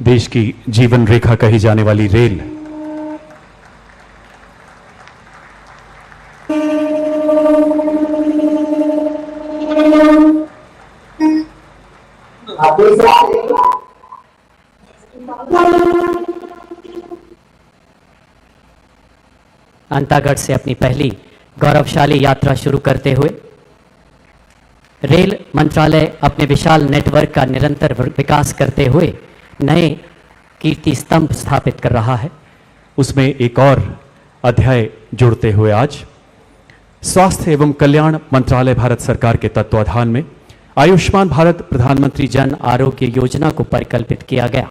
देश की जीवन रेखा कही जाने वाली रेल अंतागढ़ से अपनी पहली गौरवशाली यात्रा शुरू करते हुए रेल मंत्रालय अपने विशाल नेटवर्क का निरंतर विकास करते हुए नए कीर्ति स्तंभ स्थापित कर रहा है। उसमें एक और अध्याय जोड़ते हुए आज स्वास्थ्य एवं कल्याण मंत्रालय भारत सरकार के तत्वाधान में आयुष्मान भारत प्रधानमंत्री जन आरोग्य योजना को परिकल्पित किया गया।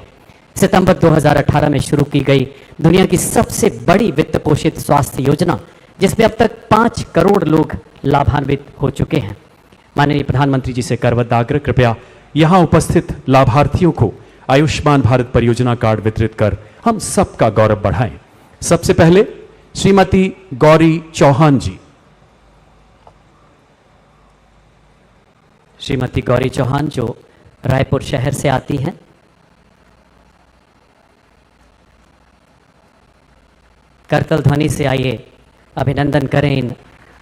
सितंबर 2018 में शुरू की गई दुनिया की सबसे बड़ी वित्त पोषित स्वास्थ्य योजना, जिसमें अब तक 5 करोड़ लोग लाभान्वित हो चुके हैं। माननीय प्रधानमंत्री जी से करबद्ध आग्रह, कृपया यहां उपस्थित लाभार्थियों को आयुष्मान भारत परियोजना कार्ड वितरित कर हम सबका गौरव बढ़ाएं। सबसे पहले श्रीमती गौरी चौहान जी। श्रीमती गौरी चौहान जो रायपुर शहर से आती हैं। करतल ध्वनि से आइए अभिनंदन करें इन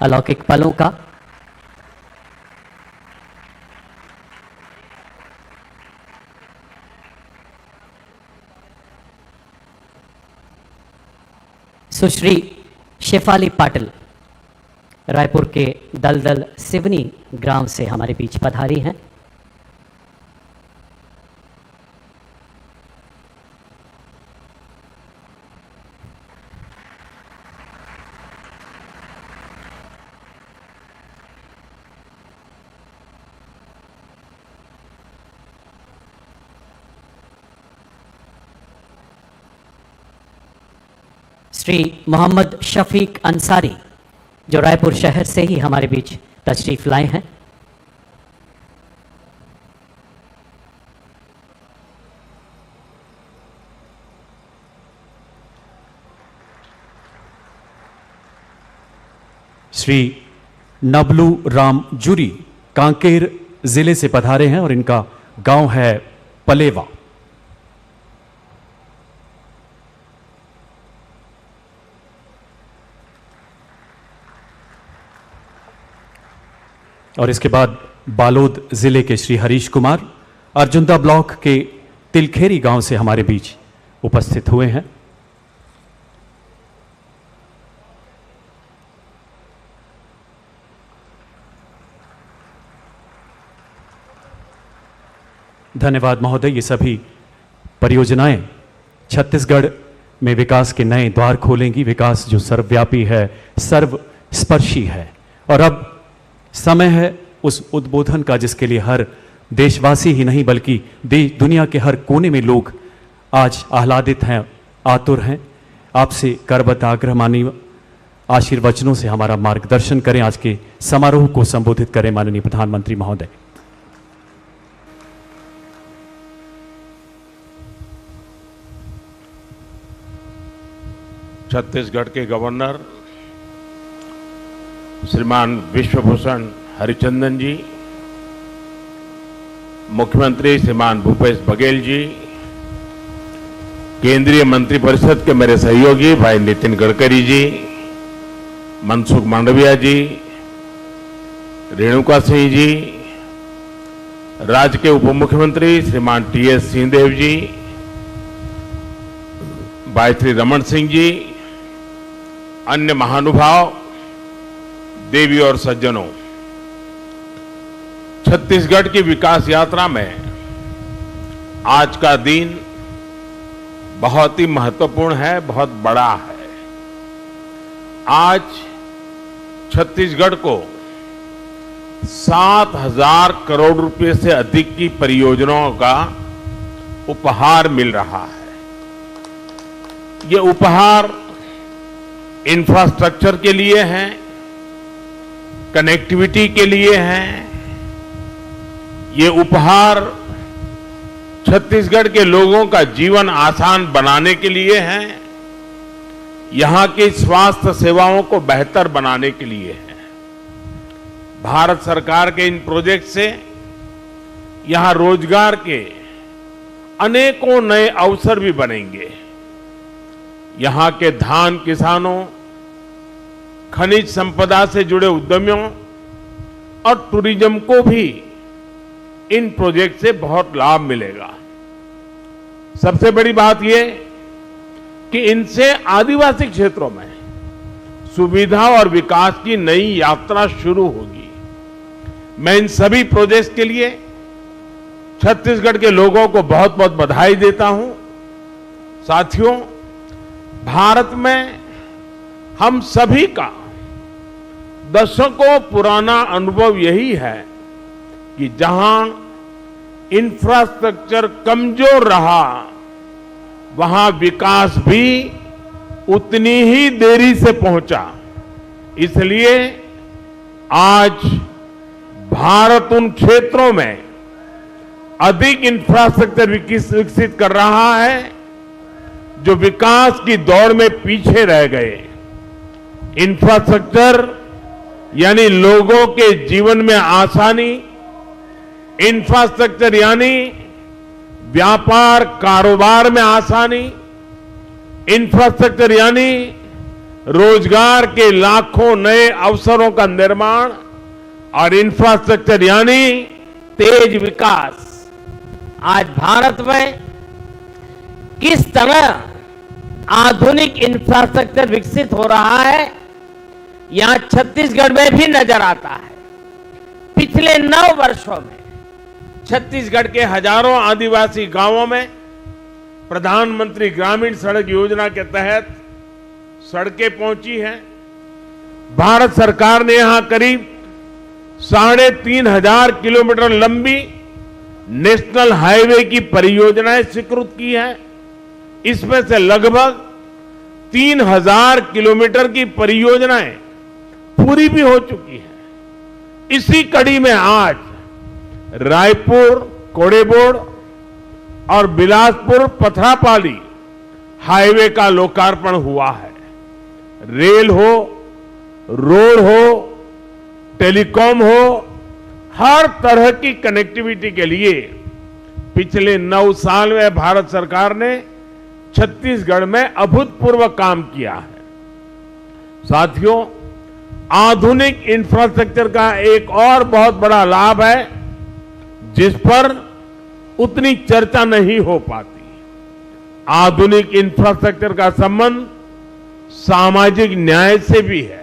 अलौकिक पलों का। सुश्री शेफाली पाटिल रायपुर के दलदल सिवनी ग्राम से हमारे बीच पधारी हैं। श्री मोहम्मद शफीक अंसारी जो रायपुर शहर से ही हमारे बीच तशरीफ लाए हैं। श्री नबलू राम जूरी कांकेर जिले से पधारे हैं और इनका गांव है पलेवा। और इसके बाद बालोद जिले के श्री हरीश कुमार अर्जुंदा ब्लॉक के तिलखेरी गांव से हमारे बीच उपस्थित हुए हैं। धन्यवाद महोदय। ये सभी परियोजनाएं छत्तीसगढ़ में विकास के नए द्वार खोलेंगी। विकास जो सर्वव्यापी है, सर्वस्पर्शी है, और अब समय है उस उद्बोधन का जिसके लिए हर देशवासी ही नहीं बल्कि दुनिया के हर कोने में लोग आज आह्लादित हैं, आतुर हैं। आपसे करबद्ध आग्रह माननीय आशीर्वचनों से हमारा मार्गदर्शन करें। आज के समारोह को संबोधित करें माननीय प्रधानमंत्री महोदय। छत्तीसगढ़ के गवर्नर श्रीमान विश्वभूषण हरिचंदन जी, मुख्यमंत्री श्रीमान भूपेश बघेल जी, केंद्रीय मंत्रिपरिषद के मेरे सहयोगी भाई नितिन गडकरी जी, मनसुख मांडविया जी, रेणुका सिंह जी, राज्य के उप मुख्यमंत्री श्रीमान टी.एस. सिंहदेव जी, भाई श्री रमन सिंह जी, अन्य महानुभाव, देवी और सज्जनों, छत्तीसगढ़ की विकास यात्रा में आज का दिन बहुत ही महत्वपूर्ण है, बहुत बड़ा है। आज छत्तीसगढ़ को 7,000 करोड़ रुपए से अधिक की परियोजनाओं का उपहार मिल रहा है। ये उपहार इंफ्रास्ट्रक्चर के लिए है, कनेक्टिविटी के लिए है। ये उपहार छत्तीसगढ़ के लोगों का जीवन आसान बनाने के लिए है, यहां की स्वास्थ्य सेवाओं को बेहतर बनाने के लिए है। भारत सरकार के इन प्रोजेक्ट से यहां रोजगार के अनेकों नए अवसर भी बनेंगे। यहां के धान किसानों, खनिज संपदा से जुड़े उद्यमियों और टूरिज्म को भी इन प्रोजेक्ट से बहुत लाभ मिलेगा। सबसे बड़ी बात यह कि इनसे आदिवासी क्षेत्रों में सुविधा और विकास की नई यात्रा शुरू होगी। मैं इन सभी प्रोजेक्ट्स के लिए छत्तीसगढ़ के लोगों को बहुत बहुत बधाई देता हूं। साथियों, भारत में हम सभी का दशकों पुराना अनुभव यही है कि जहां इंफ्रास्ट्रक्चर कमजोर रहा, वहां विकास भी उतनी ही देरी से पहुंचा। इसलिए आज भारत उन क्षेत्रों में अधिक इंफ्रास्ट्रक्चर विकसित कर रहा है जो विकास की दौड़ में पीछे रह गए। इंफ्रास्ट्रक्चर यानी लोगों के जीवन में आसानी, इंफ्रास्ट्रक्चर यानी व्यापार कारोबार में आसानी, इंफ्रास्ट्रक्चर यानी रोजगार के लाखों नए अवसरों का निर्माण और इंफ्रास्ट्रक्चर यानी तेज विकास। आज भारत में किस तरह आधुनिक इंफ्रास्ट्रक्चर विकसित हो रहा है, यहां छत्तीसगढ़ में भी नजर आता है। पिछले 9 वर्षों में छत्तीसगढ़ के हजारों आदिवासी गांवों में प्रधानमंत्री ग्रामीण सड़क योजना के तहत सड़कें पहुंची हैं। भारत सरकार ने यहां करीब 3,500 किलोमीटर लंबी नेशनल हाईवे की परियोजनाएं स्वीकृत की हैं। इसमें से लगभग 3,000 किलोमीटर की परियोजनाएं पूरी भी हो चुकी हैं। इसी कड़ी में आज रायपुर कोड़ेबोड़ और बिलासपुर पथरापाली हाईवे का लोकार्पण हुआ है। रेल हो, रोड हो, टेलीकॉम हो, हर तरह की कनेक्टिविटी के लिए पिछले 9 साल में भारत सरकार ने छत्तीसगढ़ में अभूतपूर्व काम किया है। साथियों, आधुनिक इंफ्रास्ट्रक्चर का एक और बहुत बड़ा लाभ है जिस पर उतनी चर्चा नहीं हो पाती। आधुनिक इंफ्रास्ट्रक्चर का संबंध सामाजिक न्याय से भी है।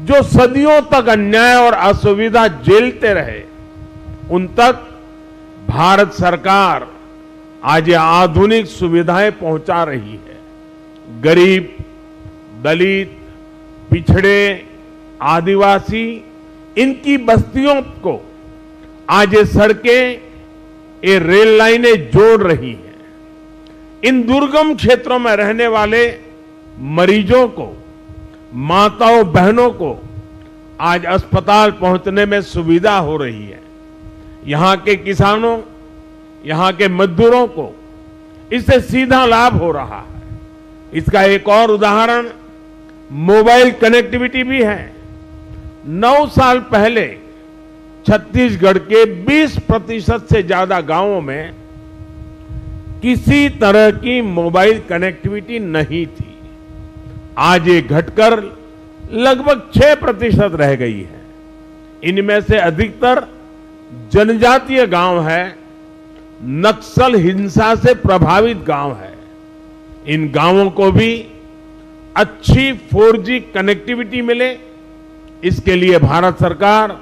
जो सदियों तक अन्याय और असुविधा झेलते रहे, उन तक भारत सरकार आज ये आधुनिक सुविधाएं पहुंचा रही है। गरीब, दलित, पिछड़े, आदिवासी, इनकी बस्तियों को आज ये सड़कें, ये रेल लाइनें जोड़ रही हैं। इन दुर्गम क्षेत्रों में रहने वाले मरीजों को, माताओं बहनों को आज अस्पताल पहुंचने में सुविधा हो रही है। यहां के किसानों, यहां के मजदूरों को इससे सीधा लाभ हो रहा है। इसका एक और उदाहरण मोबाइल कनेक्टिविटी भी है। 9 साल पहले छत्तीसगढ़ के 20% से ज्यादा गांवों में किसी तरह की मोबाइल कनेक्टिविटी नहीं थी। आज ये घटकर लगभग 6% रह गई है। इनमें से अधिकतर जनजातीय गांव है, नक्सल हिंसा से प्रभावित गांव है। इन गांवों को भी अच्छी 4G कनेक्टिविटी मिले, इसके लिए भारत सरकार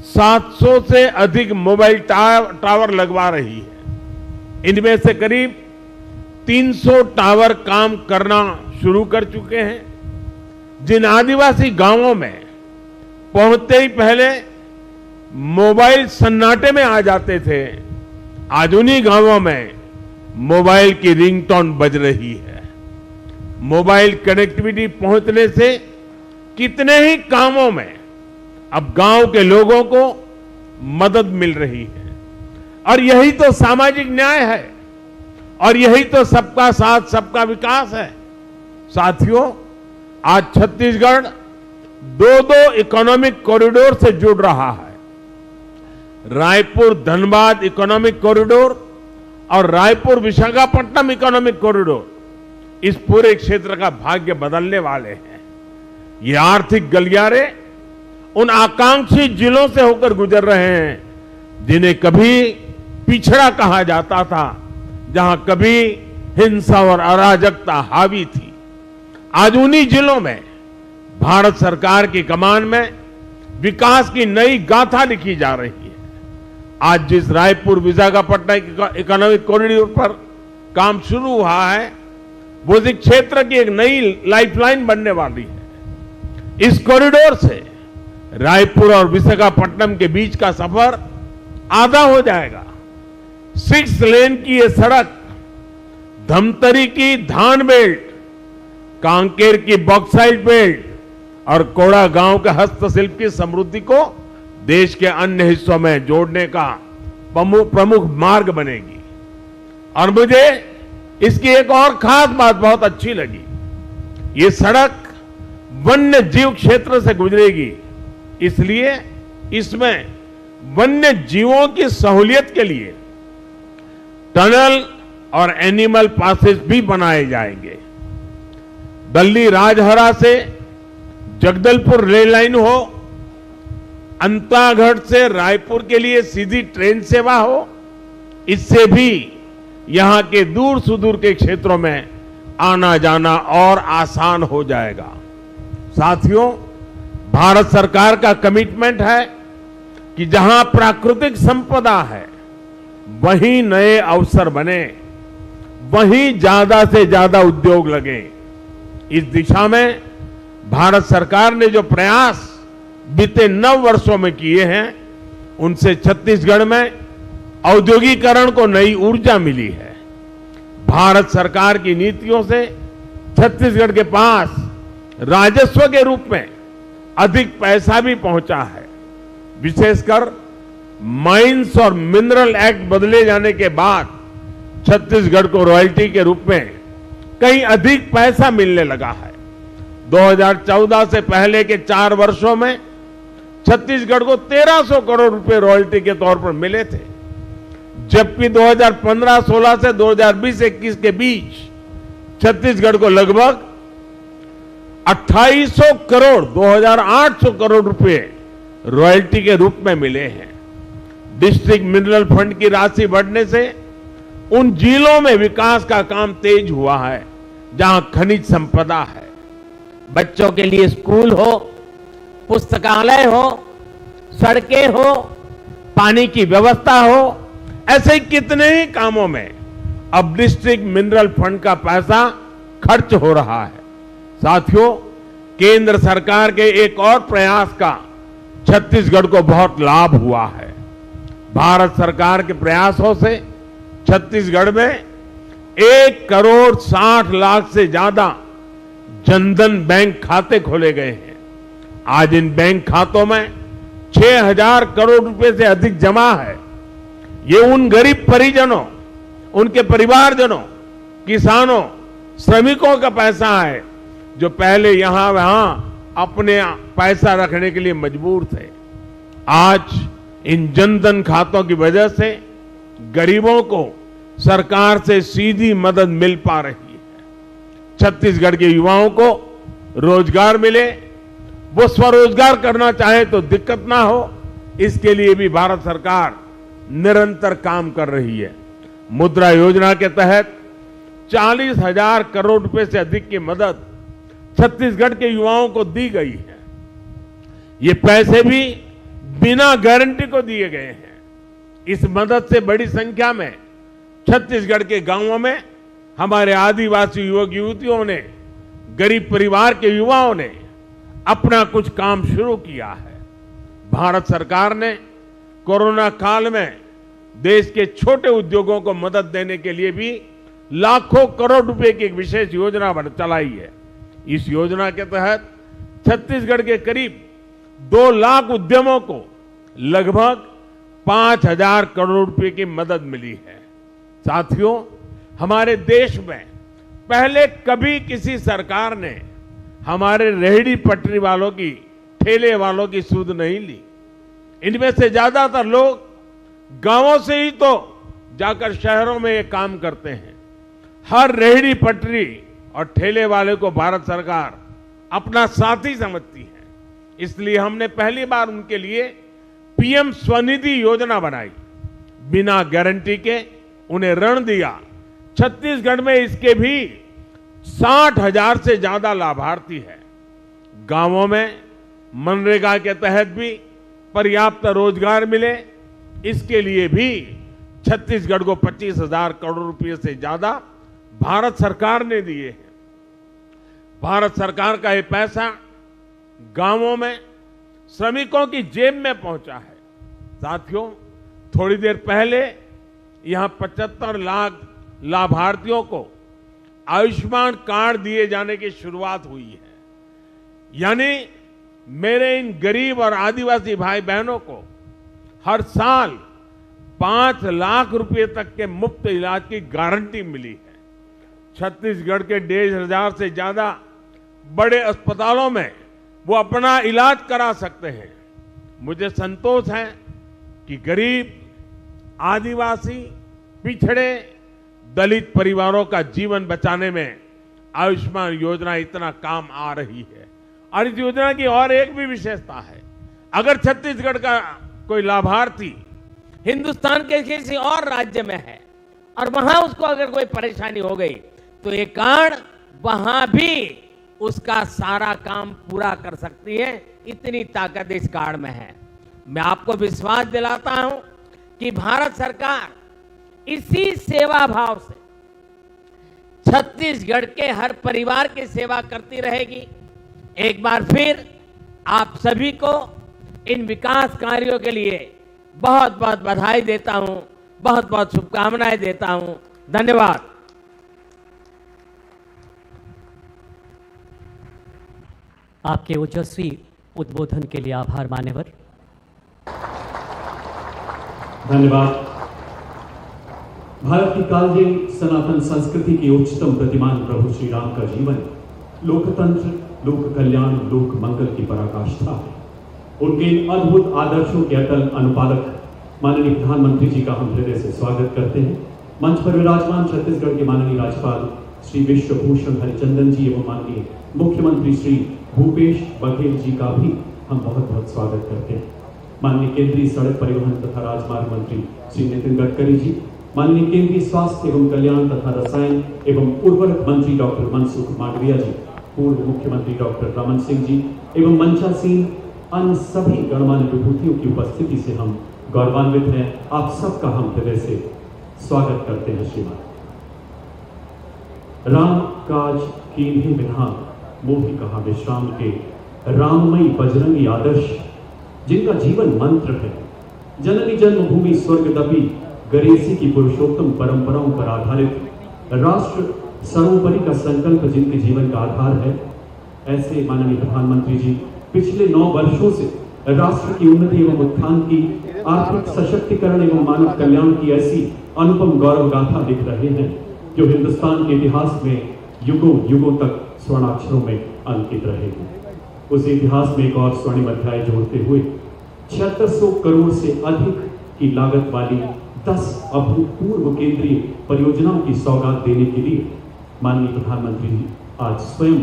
700 से अधिक मोबाइल टावर लगवा रही है। इनमें से करीब 300 टावर काम करना शुरू कर चुके हैं। जिन आदिवासी गांवों में पहुंचते ही पहले मोबाइल सन्नाटे में आ जाते थे, आज उन्हीं गांवों में मोबाइल की रिंगटोन बज रही है। मोबाइल कनेक्टिविटी पहुंचने से कितने ही कामों में अब गांव के लोगों को मदद मिल रही है। और यही तो सामाजिक न्याय है, और यही तो सबका साथ सबका विकास है। साथियों, आज छत्तीसगढ़ 2 इकोनॉमिक कॉरिडोर से जुड़ रहा है। रायपुर धनबाद इकोनॉमिक कॉरिडोर और रायपुर विशाखापट्टनम इकोनॉमिक कॉरिडोर इस पूरे क्षेत्र का भाग्य बदलने वाले हैं। ये आर्थिक गलियारे उन आकांक्षी जिलों से होकर गुजर रहे हैं जिन्हें कभी पिछड़ा कहा जाता था, जहां कभी हिंसा और अराजकता हावी थी। आज उन्हीं जिलों में भारत सरकार की कमान में विकास की नई गाथा लिखी जा रही है। आज जिस रायपुर विशाखापट्टनम इकोनॉमिक कॉरिडोर पर काम शुरू हुआ है, वो इस क्षेत्र की एक नई लाइफलाइन बनने वाली है। इस कॉरिडोर से रायपुर और विशाखापट्टनम के बीच का सफर आधा हो जाएगा। 6 लेन की ये सड़क धमतरी की धान बेल्ट, कांकेर की बॉक्साइट बेल्ट और कोड़ा गांव के हस्तशिल्प की समृद्धि को देश के अन्य हिस्सों में जोड़ने का प्रमुख मार्ग बनेगी। और मुझे इसकी एक और खास बात बहुत अच्छी लगी। ये सड़क वन्य जीव क्षेत्र से गुजरेगी, इसलिए इसमें वन्य जीवों की सहूलियत के लिए टनल और एनिमल पासेस भी बनाए जाएंगे। दिल्ली राजहरा से जगदलपुर रेल लाइन हो, अंतागढ़ से रायपुर के लिए सीधी ट्रेन सेवा हो, इससे भी यहां के दूर सुदूर के क्षेत्रों में आना जाना और आसान हो जाएगा। साथियों, भारत सरकार का कमिटमेंट है कि जहां प्राकृतिक संपदा है वहीं नए अवसर बने, वहीं ज्यादा से ज्यादा उद्योग लगे। इस दिशा में भारत सरकार ने जो प्रयास बीते 9 वर्षों में किए हैं, उनसे छत्तीसगढ़ में औद्योगिकरण को नई ऊर्जा मिली है। भारत सरकार की नीतियों से छत्तीसगढ़ के पास राजस्व के रूप में अधिक पैसा भी पहुंचा है। विशेषकर माइंस और मिनरल एक्ट बदले जाने के बाद छत्तीसगढ़ को रॉयल्टी के रूप में कहीं अधिक पैसा मिलने लगा है। 2014 से पहले के 4 वर्षों में छत्तीसगढ़ को 1300 करोड़ रुपए रॉयल्टी के तौर पर मिले थे, जबकि 2015-16 से 2020-21 के बीच छत्तीसगढ़ को लगभग 2800 करोड़ 2800 करोड़ रुपए रॉयल्टी के रूप में मिले हैं। डिस्ट्रिक्ट मिनरल फंड की राशि बढ़ने से उन जिलों में विकास का काम तेज हुआ है जहां खनिज संपदा है। बच्चों के लिए स्कूल हो, पुस्तकालय हो, सड़कें हो, पानी की व्यवस्था हो, ऐसे ही कितने ही कामों में अब डिस्ट्रिक्ट मिनरल फंड का पैसा खर्च हो रहा है। साथियों, केंद्र सरकार के एक और प्रयास का छत्तीसगढ़ को बहुत लाभ हुआ है। भारत सरकार के प्रयासों से छत्तीसगढ़ में 1,60 लाख से ज्यादा जनधन बैंक खाते खोले गए हैं। आज इन बैंक खातों में 6,000 करोड़ रुपए से अधिक जमा है। ये उन गरीब परिजनों, उनके परिवारजनों, किसानों, श्रमिकों का पैसा है जो पहले यहां वहां अपने पैसा रखने के लिए मजबूर थे। आज इन जनधन खातों की वजह से गरीबों को सरकार से सीधी मदद मिल पा रही है। छत्तीसगढ़ के युवाओं को रोजगार मिले, वो स्वरोजगार करना चाहे तो दिक्कत ना हो, इसके लिए भी भारत सरकार निरंतर काम कर रही है। मुद्रा योजना के तहत 40,000 करोड़ रुपए से अधिक की मदद छत्तीसगढ़ के युवाओं को दी गई है। ये पैसे भी बिना गारंटी को दिए गए हैं। इस मदद से बड़ी संख्या में छत्तीसगढ़ के गांवों में हमारे आदिवासी युवक युवतियों ने, गरीब परिवार के युवाओं ने अपना कुछ काम शुरू किया है। भारत सरकार ने कोरोना काल में देश के छोटे उद्योगों को मदद देने के लिए भी लाखों करोड़ रुपए की एक विशेष योजना चलाई है। इस योजना के तहत छत्तीसगढ़ के करीब 2 लाख उद्यमों को लगभग 5,000 करोड़ रुपए की मदद मिली है। साथियों, हमारे देश में पहले कभी किसी सरकार ने हमारे रेहड़ी पटरी वालों की, ठेले वालों की सुध नहीं ली। इनमें से ज्यादातर लोग गांवों से ही तो जाकर शहरों में ये काम करते हैं। हर रेहड़ी पटरी और ठेले वाले को भारत सरकार अपना साथी समझती है। इसलिए हमने पहली बार उनके लिए पीएम स्वनिधि योजना बनाई। बिना गारंटी के उन्हें ऋण दिया। छत्तीसगढ़ में इसके भी 60,000 से ज्यादा लाभार्थी है। गांवों में मनरेगा के तहत भी पर्याप्त रोजगार मिले, इसके लिए भी छत्तीसगढ़ को 25,000 करोड़ रुपए से ज्यादा भारत सरकार ने दिए हैं। भारत सरकार का ये पैसा गांवों में श्रमिकों की जेब में पहुंचा है। साथियों, थोड़ी देर पहले यहां 75 लाख लाभार्थियों को आयुष्मान कार्ड दिए जाने की शुरुआत हुई है। यानी मेरे इन गरीब और आदिवासी भाई बहनों को हर साल 5 लाख रुपए तक के मुफ्त इलाज की गारंटी मिली है। छत्तीसगढ़ के 1,500 से ज्यादा बड़े अस्पतालों में वो अपना इलाज करा सकते हैं। मुझे संतोष है कि गरीब, आदिवासी, पिछड़े, दलित परिवारों का जीवन बचाने में आयुष्मान योजना इतना काम आ रही है। और इस योजना की और एक भी विशेषता है, अगर छत्तीसगढ़ का कोई लाभार्थी हिंदुस्तान के किसी और राज्य में है और वहां उसको अगर कोई परेशानी हो गई तो ये कार्ड वहां भी उसका सारा काम पूरा कर सकती है। इतनी ताकत इस कार्ड में है। मैं आपको विश्वास दिलाता हूं कि भारत सरकार इसी सेवा भाव से छत्तीसगढ़ के हर परिवार की सेवा करती रहेगी। एक बार फिर आप सभी को इन विकास कार्यों के लिए बहुत बहुत बधाई देता हूं, बहुत बहुत शुभकामनाएं देता हूं। धन्यवाद। आपके ओजस्वी उद्बोधन के लिए आभार मान्यवर। धन्यवाद। भारत की कालजयी सनातन संस्कृति की उच्चतम प्रतिमान प्रभु श्री राम का जीवन लोकतंत्र, लोक कल्याण, लोक मंगल की पराकाष्ठा है। उनके इन अद्भुत आदर्शों के अटल अनुपालक माननीय प्रधानमंत्री जी का हम हृदय से स्वागत करते हैं। मंच पर विराजमान छत्तीसगढ़ के माननीय राज्यपाल श्री विश्वभूषण हरिचंदन जी एवं माननीय मुख्यमंत्री श्री भूपेश बघेल जी का भी हम बहुत बहुत स्वागत करते हैं। माननीय केंद्रीय सड़क परिवहन तथा राजमार्ग मंत्री श्री नितिन गडकरी जी, माननीय केंद्रीय स्वास्थ्य एवं कल्याण तथा रसायन एवं उर्वरक मंत्री डॉक्टर मनसुख मांडविया जी, पूर्व मुख्यमंत्री डॉक्टर रमन सिंह जी एवं मंचासीन अन्य सभी गणमान्य विभूतियों की उपस्थिति से हम गौरवान्वित हैं। आप सबका हम हृदय से स्वागत करते हैं। श्रीमान, राम काज कीन्ही बिना मोहि कहा विश्राम के राममयी बजरंगी आदर्श जिनका जीवन मंत्र है। जननी जन्मभूमि स्वर्गदपि गरेसी की पुरुषोत्तम परंपराओं पर आधारित राष्ट्र सर्वोपरि का संकल्प जिनके जीवन का आधार है, ऐसे माननीय प्रधानमंत्री जी पिछले 9 वर्षों से राष्ट्र की उन्नति एवं उत्थान की, आर्थिक सशक्तिकरण एवं मानव कल्याण की ऐसी अनुपम गौरव गाथा लिख रहे हैं जो हिंदुस्तान के इतिहास में युगों युगों तक स्वर्णाक्षरों में अंकित रहेगी। उस इतिहास में एक और स्वर्णिम अध्याय जोड़ते हुए 7600 करोड़ से अधिक की लागत वाली 10 अभूतपूर्व केंद्रीय परियोजनाओं की सौगात देने के लिए माननीय प्रधानमंत्री जी आज स्वयं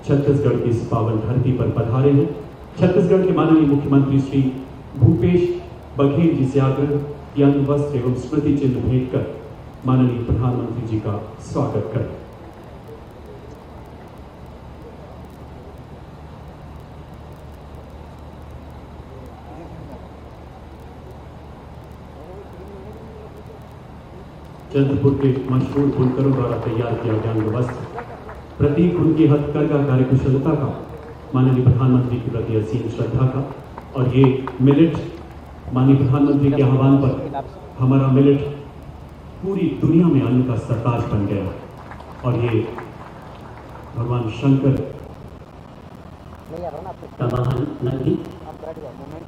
छत्तीसगढ़ की इस पावन धरती पर पधारे हैं। छत्तीसगढ़ के माननीय मुख्यमंत्री श्री भूपेश बघेल जी से आग्रह कि अन्न वस्त्र एवं स्मृति चिन्ह भेंट कर माननीय प्रधानमंत्री जी का स्वागत करें। चंद्रपुर के मशहूर बुनकरों द्वारा तैयार किया गया अंग वस्त्र प्रतीक उनकी हथकरघा कार्यकुशलता का, माननीय प्रधानमंत्री के प्रति असीम श्रद्धा का। और ये मिलेट माननीय प्रधानमंत्री के आह्वान पर हमारा मिलेट पूरी दुनिया में अन्न का सरताज बन गया और ये भगवान शंकर का वाहन नंदी।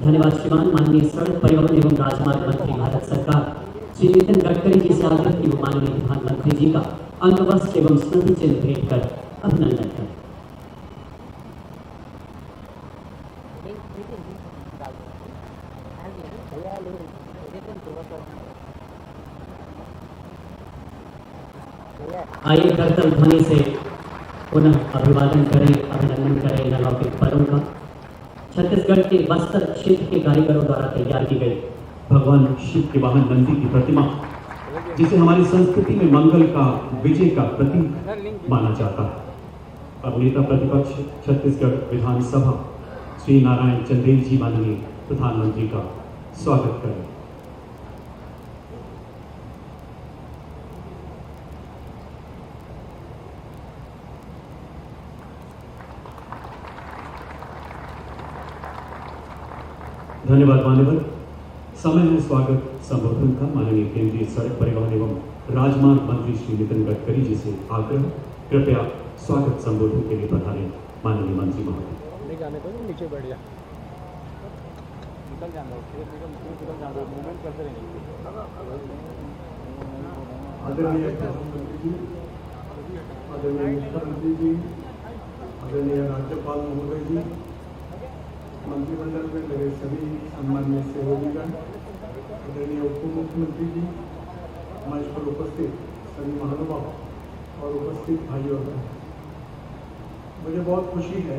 धन्यवाद श्रीमान। माननीय सड़क परिवहन एवं राजमार्ग मंत्री भारत सरकार श्री नितिन गडकरी जी से आग्रह की वो माननीय प्रधानमंत्री जी का अंग वस्त्र एवं स्मृति चिन्ह भेंट कर अभिनंदन करें। आइए करतल ध्वनि से पुनः अभिवादन करें, अभिनंदन करें इन अलौकिक पदों का। छत्तीसगढ़ के बस्तर क्षेत्र के कारीगरों द्वारा तैयार की गई भगवान शिव के वाहन नंदी की प्रतिमा, जिसे हमारी संस्कृति में मंगल का, विजय का प्रतीक माना जाता है। अब नेता प्रतिपक्ष छत्तीसगढ़ विधानसभा श्री नारायण चंदेल जी माननीय प्रधानमंत्री का स्वागत करें। धन्यवाद मान्यवर। समय है स्वागत संबोधन का। माननीय केंद्रीय सड़क परिवहन एवं राजमार्ग मंत्री श्री नितिन गडकरी जी से आग्रह, कृपया स्वागत संबोधन के लिए पधारें माननीय मंत्री महोदय। नीचे बैठ जा, निकल जाना, मूवमेंट करते रहेंगे। आदरणीय प्रधानमंत्री जी, आदरणीय मुख्यमंत्री जी, आदरणीय राज्यपाल महोदय जी, मंत्रिमंडल में मेरे सभी सम्माननीय सहयोगीगण, आदरणीय उप मुख्यमंत्री जी, मंच पर उपस्थित सभी महानुभाव और उपस्थित भाइयों और बहनों, मुझे बहुत खुशी है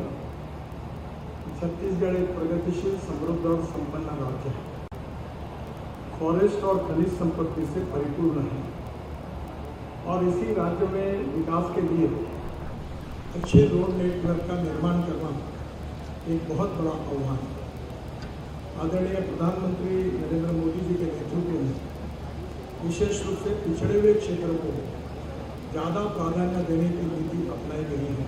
कि छत्तीसगढ़ एक प्रगतिशील, समृद्ध और संपन्न राज्य है। फॉरेस्ट और खनिज संपत्ति से परिपूर्ण है और इसी राज्य में विकास के लिए अच्छे रोड नेटवर्क का निर्माण करना एक बहुत बड़ा आह्वान है। आदरणीय प्रधानमंत्री नरेंद्र मोदी जी के नेतृत्व में विशेष रूप से पिछड़े हुए क्षेत्रों को ज़्यादा प्राधान्य देने की नीति अपनाई गई है।